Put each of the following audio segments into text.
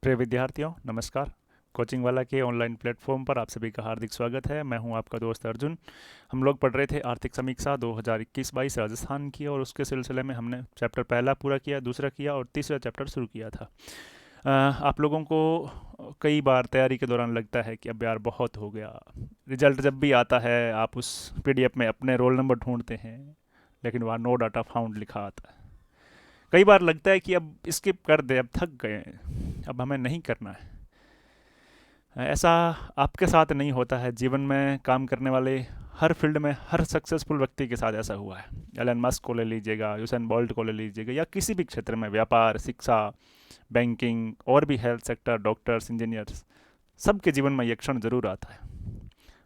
प्रिय विद्यार्थियों नमस्कार। कोचिंग वाला के ऑनलाइन प्लेटफॉर्म पर आप सभी का हार्दिक स्वागत है। मैं हूं आपका दोस्त अर्जुन। हम लोग पढ़ रहे थे आर्थिक समीक्षा 2021-22 राजस्थान की, और उसके सिलसिले में हमने चैप्टर पहला पूरा किया, दूसरा किया और तीसरा चैप्टर शुरू किया था। आप लोगों को कई बार तैयारी के दौरान लगता है कि अब यार बहुत हो गया। रिजल्ट जब भी आता है आप उस पीडीएफ में अपने रोल नंबर ढूंढते हैं, लेकिन वहाँ नो डाटा फाउंड लिखा आता है। कई बार लगता है कि अब स्किप कर दे, अब थक गए हैं, अब हमें नहीं करना है। ऐसा आपके साथ नहीं होता है। जीवन में काम करने वाले हर फील्ड में हर सक्सेसफुल व्यक्ति के साथ ऐसा हुआ है। एलन मस्क को ले लीजिएगा, यूसेन बोल्ट को ले लीजिएगा, या किसी भी क्षेत्र में, व्यापार, शिक्षा, बैंकिंग और भी हेल्थ सेक्टर, डॉक्टर्स, इंजीनियर्स, सबके जीवन में ये क्षण जरूर आता है।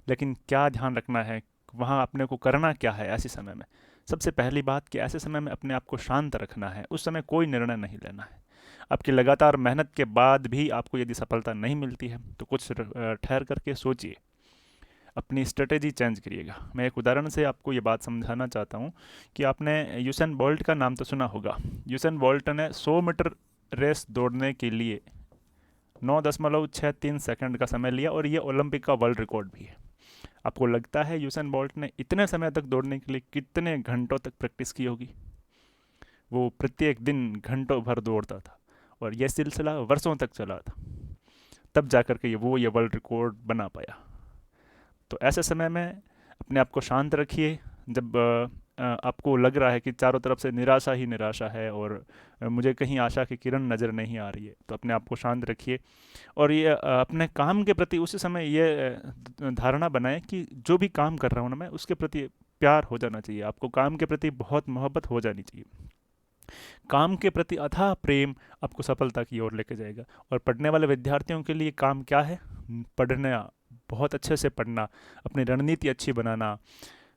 लेकिन क्या ध्यान रखना है, वहाँ अपने को करना क्या है ऐसे समय में? सबसे पहली बात कि ऐसे समय में अपने आप को शांत रखना है। उस समय कोई निर्णय नहीं लेना है। आपकी लगातार मेहनत के बाद भी आपको यदि सफलता नहीं मिलती है तो कुछ ठहर करके सोचिए, अपनी स्ट्रेटेजी चेंज करिएगा। मैं एक उदाहरण से आपको ये बात समझाना चाहता हूँ कि आपने यूसेन बोल्ट का नाम तो सुना होगा। यूसेन बोल्ट ने 100 मीटर रेस दौड़ने के लिए 9.63 सेकंड का समय लिया, और ये ओलंपिक का वर्ल्ड रिकॉर्ड भी है। आपको लगता है यूसेन बोल्ट ने इतने समय तक दौड़ने के लिए कितने घंटों तक प्रैक्टिस की होगी? वो प्रत्येक दिन घंटों भर दौड़ता था, और यह सिलसिला वर्षों तक चला था। तब जाकर के ये वर्ल्ड रिकॉर्ड बना पाया। तो ऐसे समय में अपने आप को शांत रखिए। जब आपको लग रहा है कि चारों तरफ से निराशा ही निराशा है और मुझे कहीं आशा की किरण नज़र नहीं आ रही है, तो अपने आप को शांत रखिए। और ये अपने काम के प्रति उसी समय ये धारणा बनाएं कि जो भी काम कर रहा हूँ ना मैं, उसके प्रति प्यार हो जाना चाहिए। आपको काम के प्रति बहुत मोहब्बत हो जानी चाहिए। काम के प्रति अथाह प्रेम आपको सफलता की ओर लेके जाएगा। और पढ़ने वाले विद्यार्थियों के लिए काम क्या है? पढ़ना, बहुत अच्छे से पढ़ना, अपनी रणनीति अच्छी बनाना,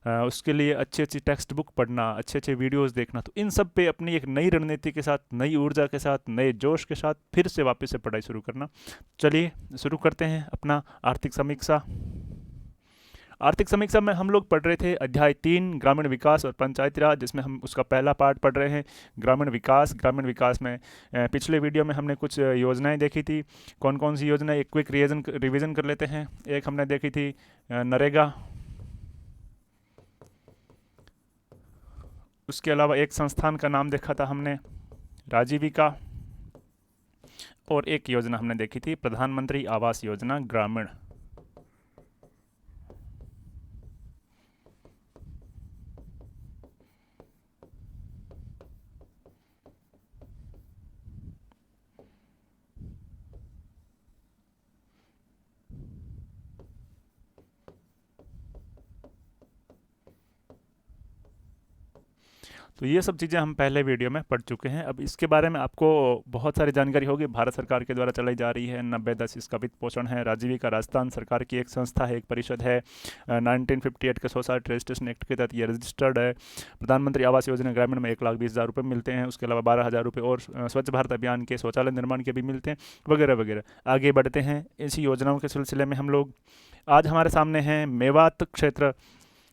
उसके लिए अच्छी अच्छी टेक्स्ट बुक पढ़ना, अच्छे अच्छे वीडियोस देखना। तो इन सब पे अपनी एक नई रणनीति के साथ, नई ऊर्जा के साथ, नए जोश के साथ फिर से वापस से पढ़ाई शुरू करना। चलिए शुरू करते हैं अपना आर्थिक समीक्षा। आर्थिक समीक्षा में हम लोग पढ़ रहे थे अध्याय 3 ग्रामीण विकास और पंचायती राज, जिसमें हम उसका पहला पार्ट पढ़ रहे हैं, ग्रामीण विकास। ग्रामीण विकास में पिछले वीडियो में हमने कुछ योजनाएं देखी थी। कौन कौन सी योजना, एक क्विक रिवीजन कर लेते हैं। एक हमने देखी थी नरेगा, उसके अलावा एक संस्थान का नाम देखा था हमने, राजीविका, और एक योजना हमने देखी थी प्रधानमंत्री आवास योजना ग्रामीण। तो ये सब चीज़ें हम पहले वीडियो में पढ़ चुके हैं। अब इसके बारे में आपको बहुत सारी जानकारी होगी। भारत सरकार के द्वारा चलाई जा रही है, 90-10 इसका वित्त पोषण है। राजीविका राजस्थान सरकार की एक संस्था है, एक परिषद है। 1958 के सोसाइटी रजिस्ट्रेशन एक्ट के तहत ये रजिस्टर्ड है। प्रधानमंत्री आवास योजना ग्रामीण में 1,20,000 रुपये मिलते हैं। उसके अलावा 12,000 रुपये और स्वच्छ भारत अभियान के शौचालय निर्माण के भी मिलते हैं, वगैरह वगैरह। आगे बढ़ते हैं इसी योजनाओं के सिलसिले में। हम लोग आज हमारे सामने हैं मेवात क्षेत्र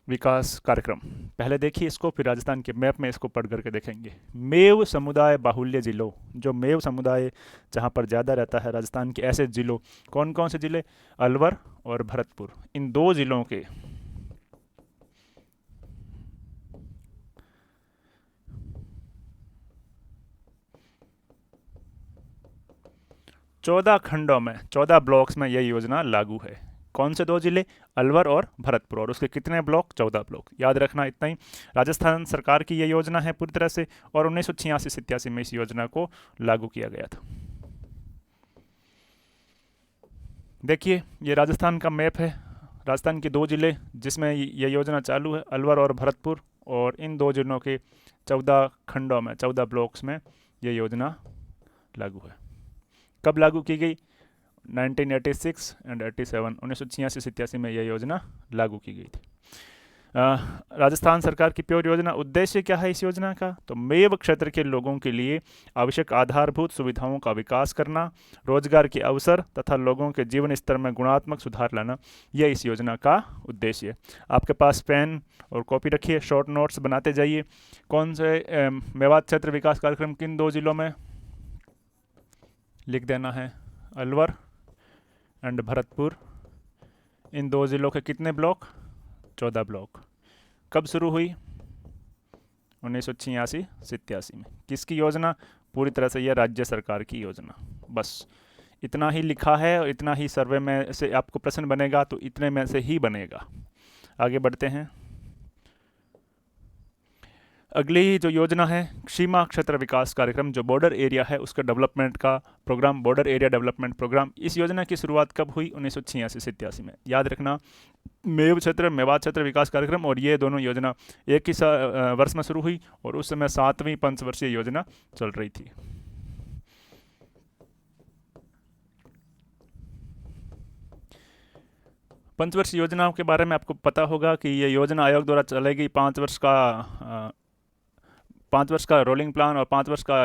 विकास कार्यक्रम। पहले देखिए इसको, फिर राजस्थान के मैप में इसको पढ़ करके देखेंगे। मेव समुदाय बाहुल्य जिलों, जो मेव समुदाय जहाँ पर ज़्यादा रहता है राजस्थान के, ऐसे जिलों, कौन कौन से जिले? अलवर और भरतपुर। इन दो जिलों के 14 खंडों में, 14 ब्लॉक्स में यह योजना लागू है। कौन से दो जिले? अलवर और भरतपुर। और उसके कितने ब्लॉक? 14 ब्लॉक। याद रखना इतना ही। राजस्थान सरकार की यह योजना है पूरी तरह से, और 1986-87 में इस योजना को लागू किया गया था। देखिए ये राजस्थान का मैप है। राजस्थान के दो जिले जिसमें यह योजना चालू है, अलवर और भरतपुर, और इन दो जिलों के 14 खंडों में, 14 ब्लॉक्स में यह योजना लागू है। कब लागू की गई? 1986 एंड 87, 1986-87 में यह योजना लागू की गई थी। राजस्थान सरकार की प्योर योजना। उद्देश्य क्या है इस योजना का? तो मेव क्षेत्र के लोगों के लिए आवश्यक आधारभूत सुविधाओं का विकास करना, रोजगार के अवसर तथा लोगों के जीवन स्तर में गुणात्मक सुधार लाना, यह इस योजना का उद्देश्य है। आपके पास पेन और कॉपी रखिए, शॉर्ट नोट्स बनाते जाइए। कौन से मेवात क्षेत्र विकास कार्यक्रम किन दो जिलों में, लिख देना है। अलवर एंड भरतपुर, इन 2 ज़िलों के कितने ब्लॉक? 14 ब्लॉक। कब शुरू हुई? 1986-87 में। किसकी योजना? पूरी तरह से यह राज्य सरकार की योजना। बस इतना ही लिखा है और इतना ही सर्वे में से आपको प्रश्न बनेगा तो इतने में से ही बनेगा। आगे बढ़ते हैं। अगली जो योजना है सीमा क्षेत्र विकास कार्यक्रम, जो बॉर्डर एरिया है उसका डेवलपमेंट का programme, border area development programme. इस योजना की शुरुआत कब हुई? 1986-87 में। याद रखना, मेव क्षेत्र, मेवात क्षेत्र विकास कार्यक्रम और ये दोनों योजना एक ही वर्ष में शुरू हुई और उस समय 7वीं पंचवर्षीय योजना चल रही थी। पंचवर्षीय योजनाओं के बारे में आपको पता होगा कि ये योजना आयोग द्वारा चलेगी। 5 वर्ष का रोलिंग प्लान और 5 वर्ष का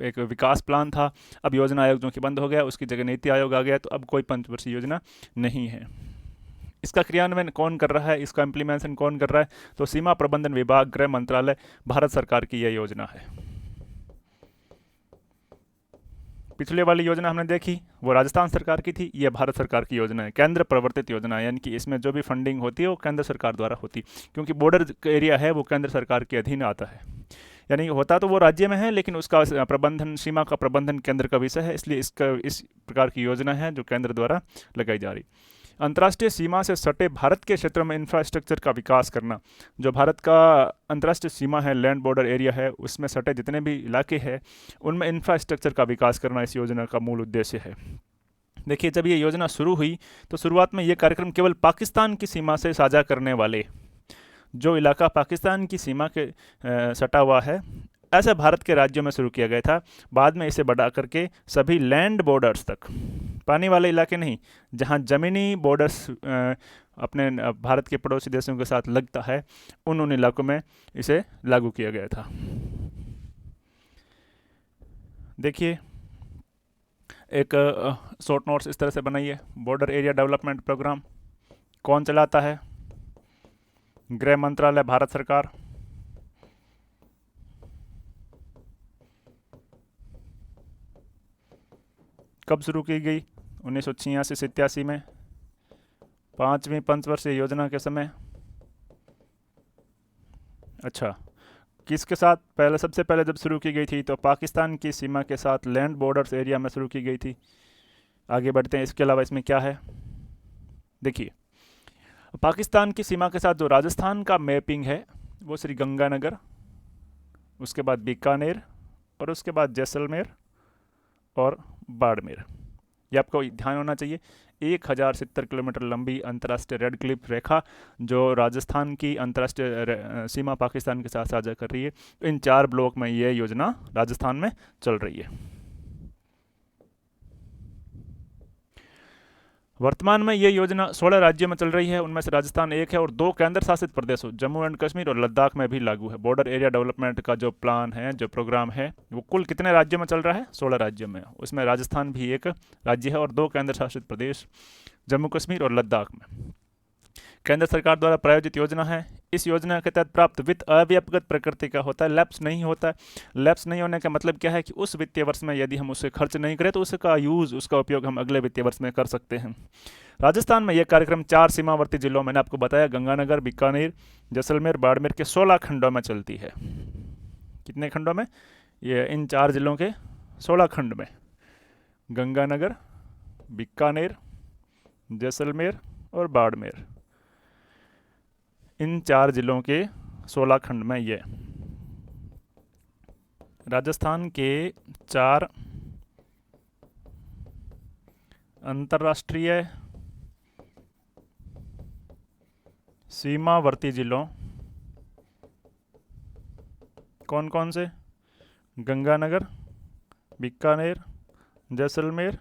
एक विकास प्लान था। अब योजना आयोग जो कि बंद हो गया, उसकी जगह नीति आयोग आ गया, तो अब कोई पंचवर्षीय योजना नहीं है। इसका क्रियान्वयन कौन कर रहा है, इसका इम्प्लीमेंटेशन कौन कर रहा है? तो सीमा प्रबंधन विभाग, गृह मंत्रालय, भारत सरकार की यह योजना है। पिछले वाली योजना हमने देखी वो राजस्थान सरकार की थी, ये भारत सरकार की योजना है, केंद्र प्रवर्तित योजना है, यानी कि इसमें जो भी फंडिंग होती है वो केंद्र सरकार द्वारा होती है, क्योंकि बॉर्डर एरिया है वो केंद्र सरकार के अधीन आता है। यानी होता तो वो राज्य में है लेकिन उसका प्रबंधन, सीमा का प्रबंधन केंद्र का विषय है, इसलिए इस प्रकार की योजना है जो केंद्र द्वारा लगाई जा रही। अंतर्राष्ट्रीय सीमा से सटे भारत के क्षेत्रों में इंफ्रास्ट्रक्चर का विकास करना। जो भारत का अंतर्राष्ट्रीय सीमा है, लैंड बॉर्डर एरिया है, उसमें सटे जितने भी इलाके हैं उनमें इंफ्रास्ट्रक्चर का विकास करना इस योजना का मूल उद्देश्य है। देखिए, जब ये योजना शुरू हुई तो शुरुआत में ये कार्यक्रम केवल पाकिस्तान की सीमा से साझा करने वाले, जो इलाका पाकिस्तान की सीमा के सटा हुआ है, ऐसे भारत के राज्यों में शुरू किया गया था। बाद में इसे बढ़ा करके सभी लैंड बॉर्डर्स तक, पानी वाले इलाके नहीं, जहां ज़मीनी बॉर्डर्स अपने भारत के पड़ोसी देशों के साथ लगता है, उन इलाकों में इसे लागू किया गया था। देखिए, एक शॉर्ट नोट्स इस तरह से बनाइए। बॉर्डर एरिया डेवलपमेंट प्रोग्राम कौन चलाता है? गृह मंत्रालय, भारत सरकार। कब शुरू की गई? 1986-87 में, 5वीं पंचवर्षीय योजना के समय। अच्छा, किसके साथ? पहले, सबसे पहले जब शुरू की गई थी तो पाकिस्तान की सीमा के साथ लैंड बॉर्डर्स एरिया में शुरू की गई थी। आगे बढ़ते हैं। इसके अलावा इसमें क्या है? देखिए, पाकिस्तान की सीमा के साथ जो राजस्थान का मैपिंग है वो श्रीगंगानगर, उसके बाद बीकानेर और उसके बाद जैसलमेर और बाड़मेर। ये आपको ध्यान होना चाहिए। 1070 किलोमीटर लंबी अंतर्राष्ट्रीय रेड क्लिफ रेखा जो राजस्थान की अंतर्राष्ट्रीय सीमा पाकिस्तान के साथ साझा कर रही है, इन 4 ब्लॉक में ये योजना राजस्थान में चल रही है। वर्तमान में ये योजना 16 राज्यों में चल रही है, उनमें से राजस्थान एक है और 2 केंद्र शासित प्रदेशों जम्मू एंड कश्मीर और लद्दाख में भी लागू है। बॉर्डर एरिया डेवलपमेंट का जो प्लान है, जो प्रोग्राम है, वो कुल कितने राज्यों में चल रहा है? 16 राज्यों में। उसमें राजस्थान भी एक राज्य है और 2 केंद्र शासित प्रदेश जम्मू कश्मीर और लद्दाख में। केंद्र सरकार द्वारा प्रायोजित योजना है। इस योजना के तहत प्राप्त वित्त अव्यापगत प्रकृति का होता है, लैप्स नहीं होता है। लैप्स नहीं होने का मतलब क्या है कि उस वित्तीय वर्ष में यदि हम उसे खर्च नहीं करें तो उसका यूज़, उसका उपयोग हम अगले वित्तीय वर्ष में कर सकते हैं। राजस्थान में यह कार्यक्रम 4 सीमावर्ती जिलों, मैंने आपको बताया, गंगानगर, बीकानेर, जैसलमेर, बाड़मेर के 16 खंडों में चलती है। कितने खंडों में? ये इन 4 जिलों के 16 खंड में, गंगानगर, बीकानेर, जैसलमेर और बाड़मेर, इन 4 जिलों के 16 खंड में ये राजस्थान के 4 अंतर्राष्ट्रीय सीमावर्ती जिलों, कौन कौन से? गंगानगर, बीकानेर, जैसलमेर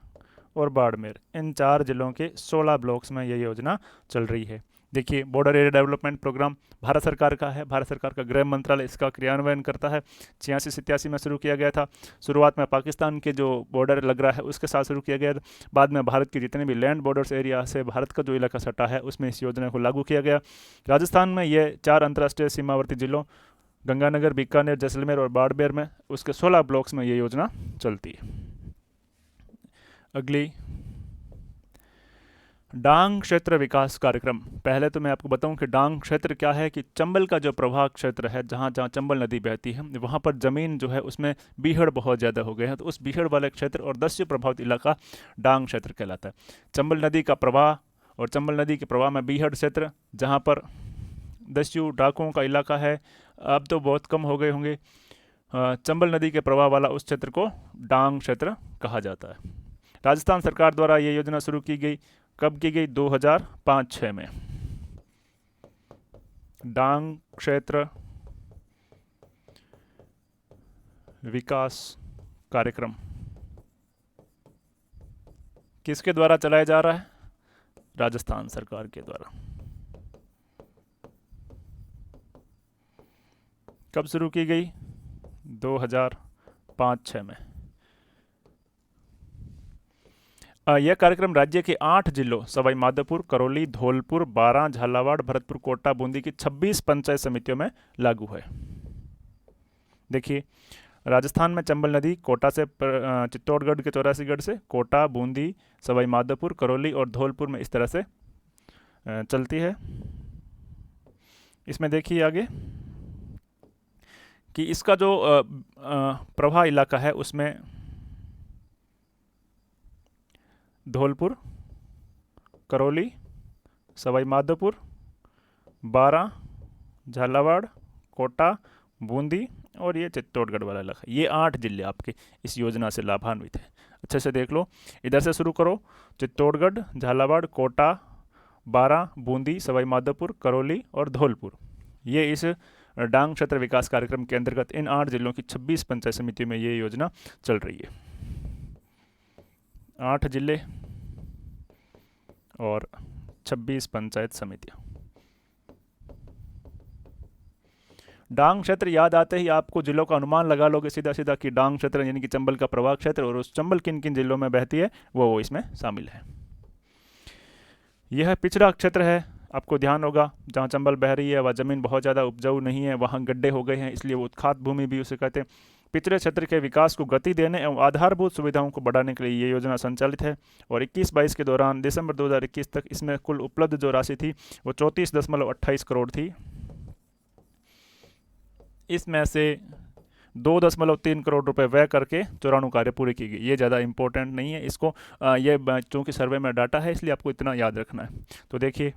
और बाड़मेर, इन 4 जिलों के 16 ब्लॉक्स में यह योजना चल रही है। देखिए, बॉर्डर एरिया डेवलपमेंट प्रोग्राम भारत सरकार का है, भारत सरकार का गृह मंत्रालय इसका क्रियान्वयन करता है। 86-87 में शुरू किया गया था। शुरुआत में पाकिस्तान के जो बॉर्डर लग रहा है उसके साथ शुरू किया गया था। बाद में भारत के जितने भी लैंड बॉर्डर्स एरिया से भारत का जो इलाका सटा है उसमें इस योजना को लागू किया गया। राजस्थान में ये 4 अंतर्राष्ट्रीय सीमावर्ती जिलों, गंगानगर, बीकानेर, जैसलमेर और बाड़मेर में, उसके 16 ब्लॉक्स में ये योजना चलती है। अगली, डांग क्षेत्र विकास कार्यक्रम। पहले तो मैं आपको बताऊं कि डांग क्षेत्र क्या है, कि चंबल का जो प्रवाह क्षेत्र है, जहाँ जहाँ चंबल नदी बहती है, वहाँ पर ज़मीन जो है उसमें बीहड़ बहुत ज़्यादा हो गए हैं, तो उस बीहड़ वाले क्षेत्र और दस्यु प्रभावित इलाका डांग क्षेत्र कहलाता है। चंबल नदी का प्रवाह और चंबल नदी के प्रवाह में बीहड़ क्षेत्र, जहाँ पर दस्यु डाकुओं का इलाका है, अब तो बहुत कम हो गए होंगे, चंबल नदी के प्रवाह वाला उस क्षेत्र को डांग क्षेत्र कहा जाता है। राजस्थान सरकार द्वारा ये योजना शुरू की गई, कब की गई? 2005-06 में। डांग क्षेत्र विकास कार्यक्रम किसके द्वारा चलाया जा रहा है? राजस्थान सरकार के द्वारा। कब शुरू की गई? 2005-06 में। यह कार्यक्रम राज्य के 8 जिलों सवाई माधोपुर, करौली, धौलपुर, बारां, झालावाड़, भरतपुर, कोटा, बूंदी की 26 पंचायत समितियों में लागू है। देखिए, राजस्थान में चंबल नदी कोटा से चित्तौड़गढ़ के 84गढ़ से कोटा, बूंदी, सवाई माधोपुर, करौली और धौलपुर में इस तरह से चलती है। इसमें देखिए आगे कि इसका जो प्रवाह इलाका है उसमें धौलपुर, करौली, सवाई माधोपुर, बारां, झालावाड़, कोटा, बूंदी और ये चित्तौड़गढ़ वाला इलाका, ये 8 जिले आपके इस योजना से लाभान्वित हैं। अच्छे से देख लो, इधर से शुरू करो, चित्तौड़गढ़, झालावाड़, कोटा, बारां, बूंदी, सवाई माधोपुर, करौली और धौलपुर, ये इस डांग क्षेत्र विकास कार्यक्रम के अंतर्गत इन 8 जिलों की 26 पंचायत समितियों में ये योजना चल रही है। 8 जिले और 26 पंचायत समितियां। डांग क्षेत्र याद आते ही आपको जिलों का अनुमान लगा लोगे सीधा सीधा कि डांग क्षेत्र यानी कि चंबल का प्रवाह क्षेत्र, और उस चंबल किन किन जिलों में बहती है वो इसमें शामिल है। यह पिछड़ा क्षेत्र है, आपको ध्यान होगा, जहाँ चंबल बह रही है वह ज़मीन बहुत ज़्यादा उपजाऊ नहीं है, वहाँ गड्ढे हो गए हैं, इसलिए वो उत्खात भूमि भी उसे कहते हैं। पिछड़े क्षेत्र के विकास को गति देने एवं आधारभूत सुविधाओं को बढ़ाने के लिए ये योजना संचालित है, और 21-22 के दौरान दिसंबर 2021 तक इसमें कुल उपलब्ध जो राशि थी वो 34.28 करोड़ थी। इसमें से 2.3 करोड़ रुपए व्यय करके 94 कार्य पूरे किए गए। ये ज़्यादा इंपॉर्टेंट नहीं है, इसको ये चूँकि सर्वे में डाटा है इसलिए आपको इतना याद रखना है। तो देखिए,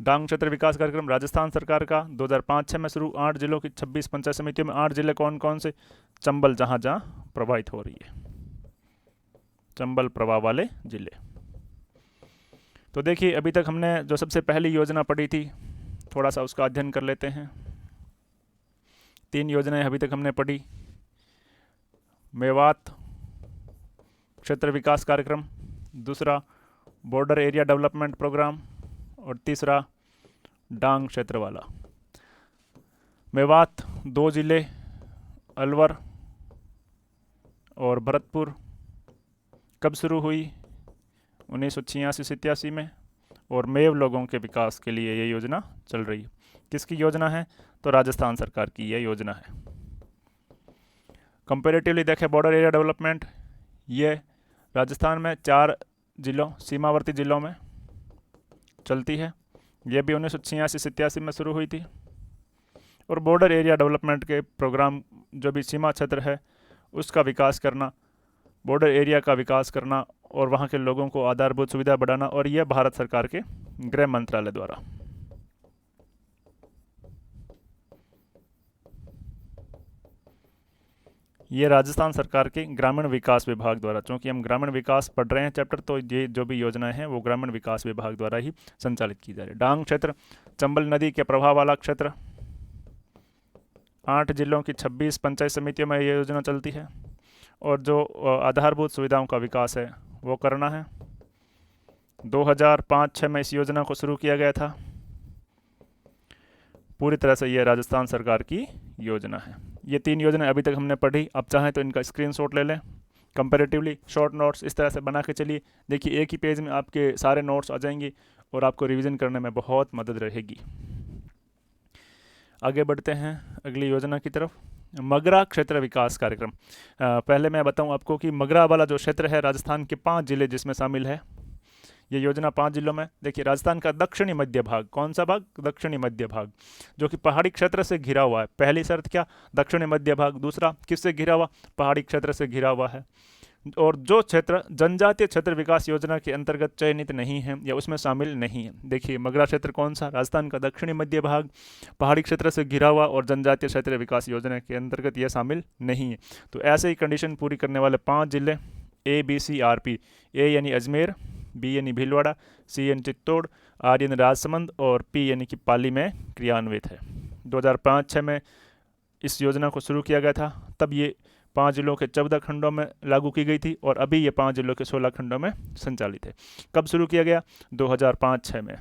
डांग क्षेत्र विकास कार्यक्रम राजस्थान सरकार का 2005-06 में शुरू, 8 जिलों की 26 पंचायत समितियों में 8 जिले कौन कौन से? चंबल, जहाँ जहाँ प्रभावित हो रही है, चंबल प्रवाह वाले जिले। तो देखिए, अभी तक हमने जो सबसे पहली योजना पढ़ी थी, थोड़ा सा उसका अध्ययन कर लेते हैं। 3 योजनाएं अभी तक हमने पढ़ी, मेवात क्षेत्र विकास कार्यक्रम, दूसरा बॉर्डर एरिया डेवलपमेंट प्रोग्राम, और तीसरा डांग क्षेत्र वाला। मेवात 2 जिले अलवर और भरतपुर कब शुरू हुई? 1986-87 में, और मेव लोगों के विकास के लिए ये योजना चल रही है। किसकी योजना है? तो राजस्थान सरकार की ये योजना है। कंपैरेटिवली देखें, बॉर्डर एरिया डेवलपमेंट ये राजस्थान में 4 जिलों, सीमावर्ती जिलों में चलती है, ये भी 1986-87 में शुरू हुई थी। और बॉर्डर एरिया डेवलपमेंट के प्रोग्राम जो भी सीमा क्षेत्र है उसका विकास करना, बॉर्डर एरिया का विकास करना और वहाँ के लोगों को आधारभूत सुविधा बढ़ाना, और यह भारत सरकार के गृह मंत्रालय द्वारा। ये राजस्थान सरकार के ग्रामीण विकास विभाग द्वारा, चूँकि हम ग्रामीण विकास पढ़ रहे हैं चैप्टर, तो ये जो भी योजनाएं हैं वो ग्रामीण विकास विभाग द्वारा ही संचालित की जा रही है। डांग क्षेत्र चंबल नदी के प्रवाह वाला क्षेत्र, 8 जिलों की 26 पंचायत समितियों में ये योजना चलती है, और जो आधारभूत सुविधाओं का विकास है वो करना है। 2005-06 में इस योजना को शुरू किया गया था। पूरी तरह से ये राजस्थान सरकार की योजना है। ये 3 योजनाएं अभी तक हमने पढ़ी, आप चाहें तो इनका स्क्रीनशॉट ले लें। कंपैरेटिवली शॉर्ट नोट्स इस तरह से बना के चलिए, देखिए एक ही पेज में आपके सारे नोट्स आ जाएंगे और आपको रिवीजन करने में बहुत मदद रहेगी। आगे बढ़ते हैं अगली योजना की तरफ। मगरा क्षेत्र विकास कार्यक्रम। पहले मैं बताऊं आपको कि मगरा वाला जो क्षेत्र है, राजस्थान के 5 जिले जिसमें शामिल है। ये योजना 5 जिलों में, देखिए राजस्थान का दक्षिणी मध्य भाग, कौन सा भाग? दक्षिणी मध्य भाग, जो कि पहाड़ी क्षेत्र से घिरा हुआ है। पहली शर्त क्या? दक्षिणी मध्य भाग। दूसरा, किससे घिरा हुआ? पहाड़ी क्षेत्र से घिरा हुआ है। और जो क्षेत्र जनजातीय क्षेत्र विकास योजना के अंतर्गत चयनित नहीं है या उसमें शामिल नहीं है। देखिए मगरा क्षेत्र कौन सा? राजस्थान का दक्षिणी मध्य भाग, पहाड़ी क्षेत्र से घिरा हुआ और जनजातीय क्षेत्र विकास योजना के अंतर्गत यह शामिल नहीं है। तो ऐसे ही कंडीशन पूरी करने वाले 5 जिले ABCRP, ए यानी अजमेर, बी यानी भीलवाड़ा, सी यानी चित्तौड़, आर यानी राजसमंद और पी यानी कि पाली में क्रियान्वित है। 2005-06 में इस योजना को शुरू किया गया था। तब ये 5 जिलों के 14 खंडों में लागू की गई थी और अभी ये 5 जिलों के 16 खंडों में संचालित है। कब शुरू किया गया? 2005-06 में।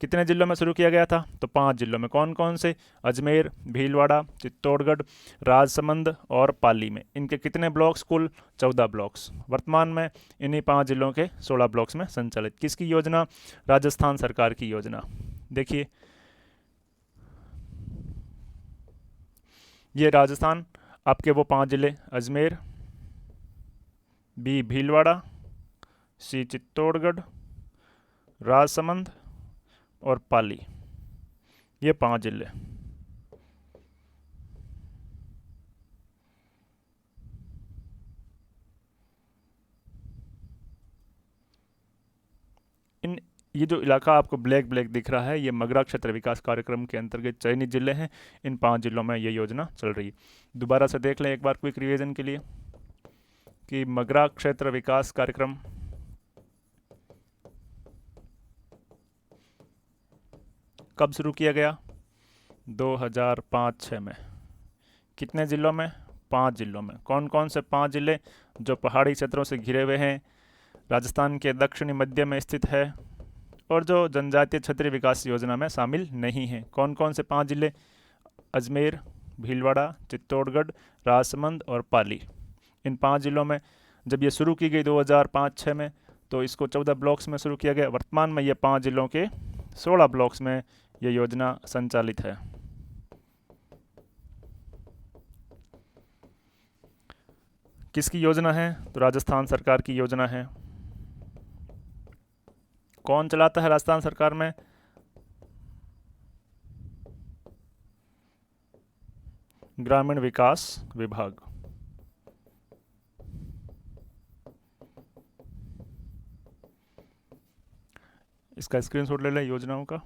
कितने जिलों में शुरू किया गया था? तो 5 जिलों में। कौन कौन से? अजमेर, भीलवाड़ा, चित्तौड़गढ़, राजसमंद और पाली में। इनके कितने ब्लॉक्स? कुल 14 ब्लॉक्स। वर्तमान में इन्हीं 5 जिलों के 16 ब्लॉक्स में संचालित। किसकी योजना? राजस्थान सरकार की योजना। देखिए ये राजस्थान, आपके वो 5 जिले अजमेर, बी भीलवाड़ा, सी चित्तौड़गढ़, राजसमंद और पाली, ये 5 जिले। इन ये जो इलाका आपको ब्लैक ब्लैक दिख रहा है, ये मगरा क्षेत्र विकास कार्यक्रम के अंतर्गत चयनित जिले हैं। इन 5 जिलों में ये योजना चल रही है। दोबारा से देख लें एक बार क्विक रिवीजन के लिए कि मगरा क्षेत्र विकास कार्यक्रम कब शुरू किया गया? 2005-06 में। कितने ज़िलों में? 5 जिलों में। कौन कौन से 5 जिले? जो पहाड़ी क्षेत्रों से घिरे हुए हैं, राजस्थान के दक्षिणी मध्य में स्थित है और जो जनजातीय क्षेत्रीय विकास योजना में शामिल नहीं है। कौन कौन से 5 जिले? अजमेर, भीलवाड़ा, चित्तौड़गढ़, राजसमंद और पाली। इन 5 जिलों में जब ये शुरू की गई 2005-06 में, तो इसको 14 ब्लॉक्स में शुरू किया गया। वर्तमान में ये 5 जिलों के 16 ब्लॉक्स में ये योजना संचालित है। किसकी योजना है? तो राजस्थान सरकार की योजना है। कौन चलाता है राजस्थान सरकार में? ग्रामीण विकास विभाग। इसका स्क्रीनशॉट ले लें योजनाओं का।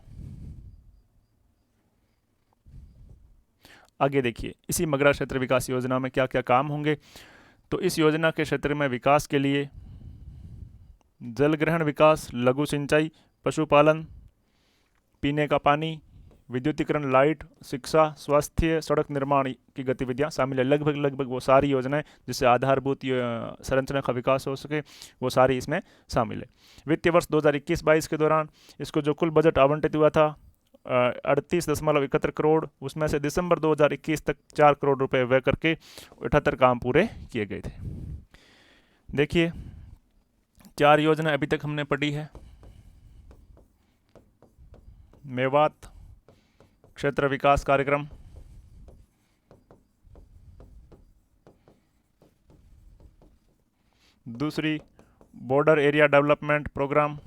आगे देखिए इसी मगरा क्षेत्र विकास योजना में क्या क्या काम होंगे। तो इस योजना के क्षेत्र में विकास के लिए जल ग्रहण विकास, लघु सिंचाई, पशुपालन, पीने का पानी, विद्युतीकरण, लाइट, शिक्षा, स्वास्थ्य, सड़क निर्माण की गतिविधियां शामिल है। लगभग लगभग वो सारी योजनाएं जिससे आधारभूत संरचना का विकास हो सके, वो सारी इसमें शामिल है। वित्तीय वर्ष 2021-22 के दौरान इसको जो कुल बजट आवंटित हुआ था 38.71 करोड़, उसमें से दिसंबर 2021 तक 4 करोड़ रुपए व्यय करके 78 काम पूरे किए गए थे। देखिए 4 योजना अभी तक हमने पढ़ी है। मेवात क्षेत्र विकास कार्यक्रम, दूसरी बॉर्डर एरिया डेवलपमेंट प्रोग्राम,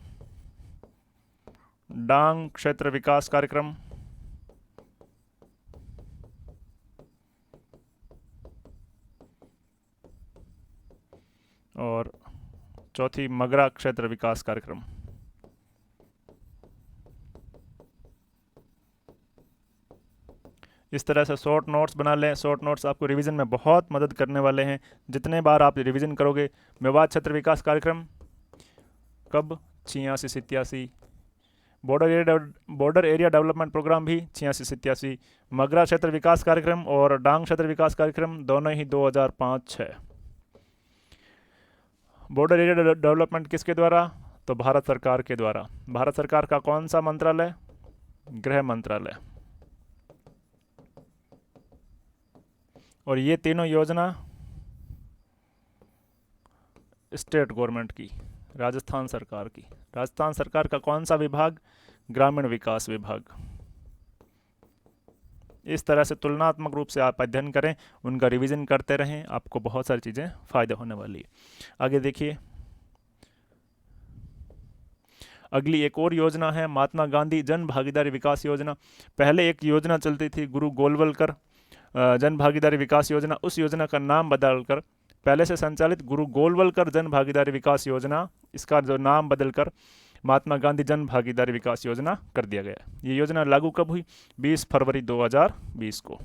डांग क्षेत्र विकास कार्यक्रम, और चौथी मगरा क्षेत्र विकास कार्यक्रम। इस तरह से शॉर्ट नोट्स बना लें। शॉर्ट नोट्स आपको रिवीजन में बहुत मदद करने वाले हैं। जितने बार आप रिवीजन करोगे। मेवात क्षेत्र विकास कार्यक्रम कब? 86-87। बॉर्डर एरिया डेवलपमेंट प्रोग्राम भी 86-87। मगरा क्षेत्र विकास कार्यक्रम और डांग क्षेत्र विकास कार्यक्रम दोनों ही 2005-06। बॉर्डर एरिया डेवलपमेंट किसके द्वारा? तो भारत सरकार के द्वारा। भारत सरकार का कौन सा मंत्रालय? गृह मंत्रालय। और ये तीनों योजना स्टेट गवर्नमेंट की, राजस्थान सरकार की। राजस्थान सरकार का कौन सा विभाग? ग्रामीण विकास विभाग। इस तरह से तुलनात्मक रूप से आप अध्ययन करें, उनका रिवीजन करते रहें, आपको बहुत सारी चीज़ें फ़ायदा होने वाली है। आगे देखिए, अगली एक और योजना है महात्मा गांधी जन भागीदारी विकास योजना। पहले एक योजना चलती थी गुरु गोलवलकर जन भागीदारी विकास योजना, उस योजना का नाम बदलकर पहले से संचालित गुरु गोलवलकर जन भागीदारी विकास योजना, इसका जो नाम बदलकर महात्मा गांधी जन भागीदारी विकास योजना कर दिया गया। ये योजना लागू कब हुई? 20 फरवरी 2020 को।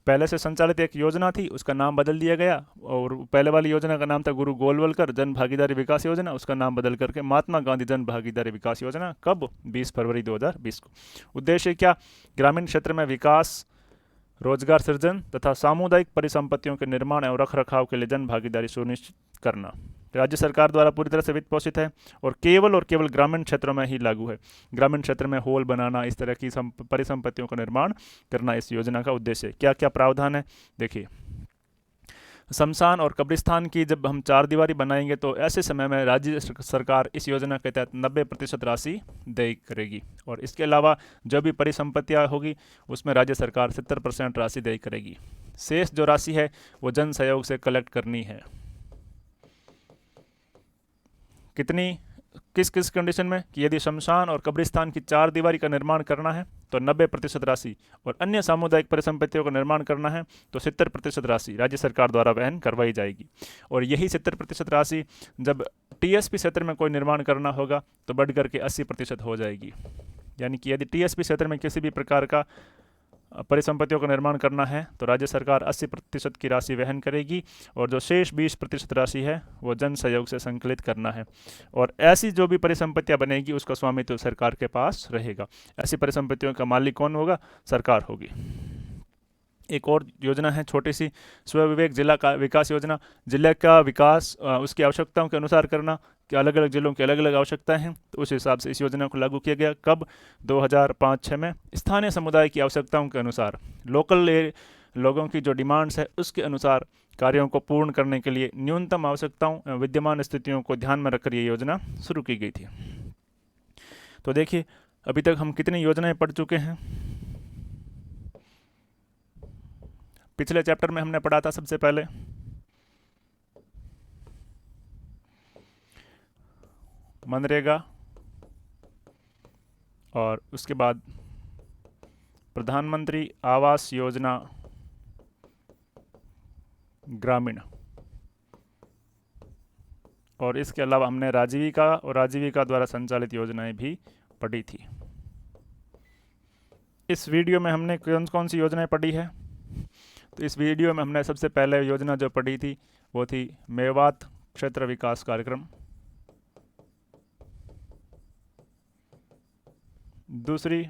पहले से संचालित एक योजना थी, उसका नाम बदल दिया गया, और पहले वाली योजना का नाम था गुरु गोलवलकर जन भागीदारी विकास योजना, उसका नाम बदल करके महात्मा गांधी जन भागीदारी विकास योजना। कब? 20 फरवरी 2020 को। उद्देश्य क्या? ग्रामीण क्षेत्र में विकास, रोजगार सृजन तथा सामुदायिक परिसंपत्तियों के निर्माण एवं रख रखाव के लिए जन भागीदारी सुनिश्चित करना। राज्य सरकार द्वारा पूरी तरह से वित्त पोषित है और केवल ग्रामीण क्षेत्रों में ही लागू है। ग्रामीण क्षेत्र में होल बनाना, इस तरह की परिसंपत्तियों का निर्माण करना इस योजना का उद्देश्य है। क्या क्या प्रावधान है देखिए, शमशान और कब्रिस्तान की जब हम चारदीवारी बनाएंगे तो ऐसे समय में राज्य सरकार इस योजना के तहत 90% राशि देय करेगी, और इसके अलावा जो भी परिसंपत्तियाँ होगी उसमें राज्य सरकार 70% राशि देय करेगी। शेष जो राशि है वो जन सहयोग से कलेक्ट करनी है। कितनी, किस किस कंडीशन में? कि यदि शमशान और कब्रिस्तान की चारदीवारी का निर्माण करना है तो 90% राशि, और अन्य सामुदायिक परिसंपत्तियों का निर्माण करना है तो 70% राशि राज्य सरकार द्वारा वहन करवाई जाएगी। और यही 70% राशि जब टीएसपी क्षेत्र में कोई निर्माण करना होगा तो बढ़ करके 80% हो जाएगी। यानी कि यदि टीएसपी क्षेत्र में किसी भी प्रकार का परिसंपत्तियों का निर्माण करना है तो राज्य सरकार 80% की राशि वहन करेगी, और जो शेष 20% राशि है वो जन सहयोग से संकलित करना है। और ऐसी जो भी परिसंपत्तियां बनेगी उसका स्वामित्व तो सरकार के पास रहेगा। ऐसी परिसंपत्तियों का मालिक कौन होगा? सरकार होगी। एक और योजना है छोटी सी, स्वविवेक जिला का विकास योजना। जिले का विकास उसकी आवश्यकताओं के अनुसार करना, कि अलग अलग जिलों की अलग अलग आवश्यकताएं हैं, तो उस हिसाब से इस योजना को लागू किया गया। कब? 2005-06 में। स्थानीय समुदाय की आवश्यकताओं के अनुसार, लोकल लोगों की जो डिमांड्स है उसके अनुसार कार्यों को पूर्ण करने के लिए न्यूनतम आवश्यकताओं एवं विद्यमान स्थितियों को ध्यान में रखकर ये योजना शुरू की गई थी। तो देखिए, अभी तक हम कितनी योजनाएं पढ़ चुके हैं। पिछले चैप्टर में हमने पढ़ा था सबसे पहले मनरेगा, और उसके बाद प्रधानमंत्री आवास योजना ग्रामीण, और इसके अलावा हमने राजीविका और राजीविका द्वारा संचालित योजनाएं भी पढ़ी थी। इस वीडियो में हमने कौन कौन सी योजनाएं पढ़ी है? तो इस वीडियो में हमने सबसे पहले योजना जो पढ़ी थी वो थी मेवात क्षेत्र विकास कार्यक्रम। दूसरी,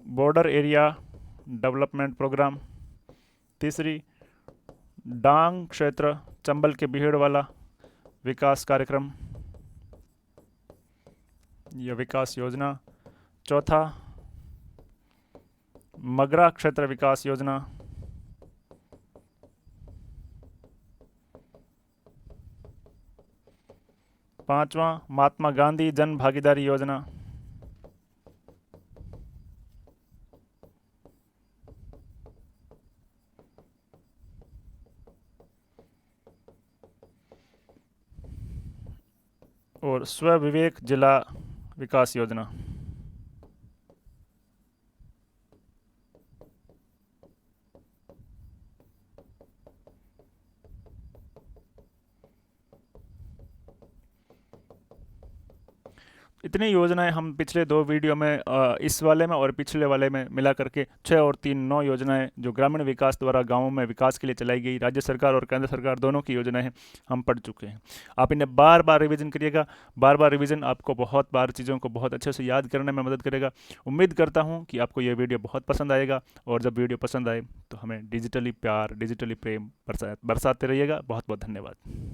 बॉर्डर एरिया डेवलपमेंट प्रोग्राम। तीसरी, डांग क्षेत्र चंबल के बिहेड़ वाला विकास कार्यक्रम या विकास योजना। चौथा, मगरा क्षेत्र विकास योजना। पांचवा, महात्मा गांधी जन भागीदारी योजना। और स्वविवेक जिला विकास योजना। इतनी योजनाएं हम पिछले 2 वीडियो में, इस वाले में और पिछले वाले में मिला करके 6 और 3 9 योजनाएं जो ग्रामीण विकास द्वारा गांवों में विकास के लिए चलाई गई, राज्य सरकार और केंद्र सरकार दोनों की योजनाएं हैं, हम पढ़ चुके हैं। आप इन्हें बार बार रिवीजन करिएगा। बार बार रिवीजन आपको बहुत बार चीज़ों को बहुत अच्छे से याद करने में मदद करेगा। उम्मीद करता हूँ कि आपको ये वीडियो बहुत पसंद आएगा, और जब वीडियो पसंद आए तो हमें डिजिटली प्यार, डिजिटली प्रेम बरसाते रहिएगा। बहुत बहुत धन्यवाद।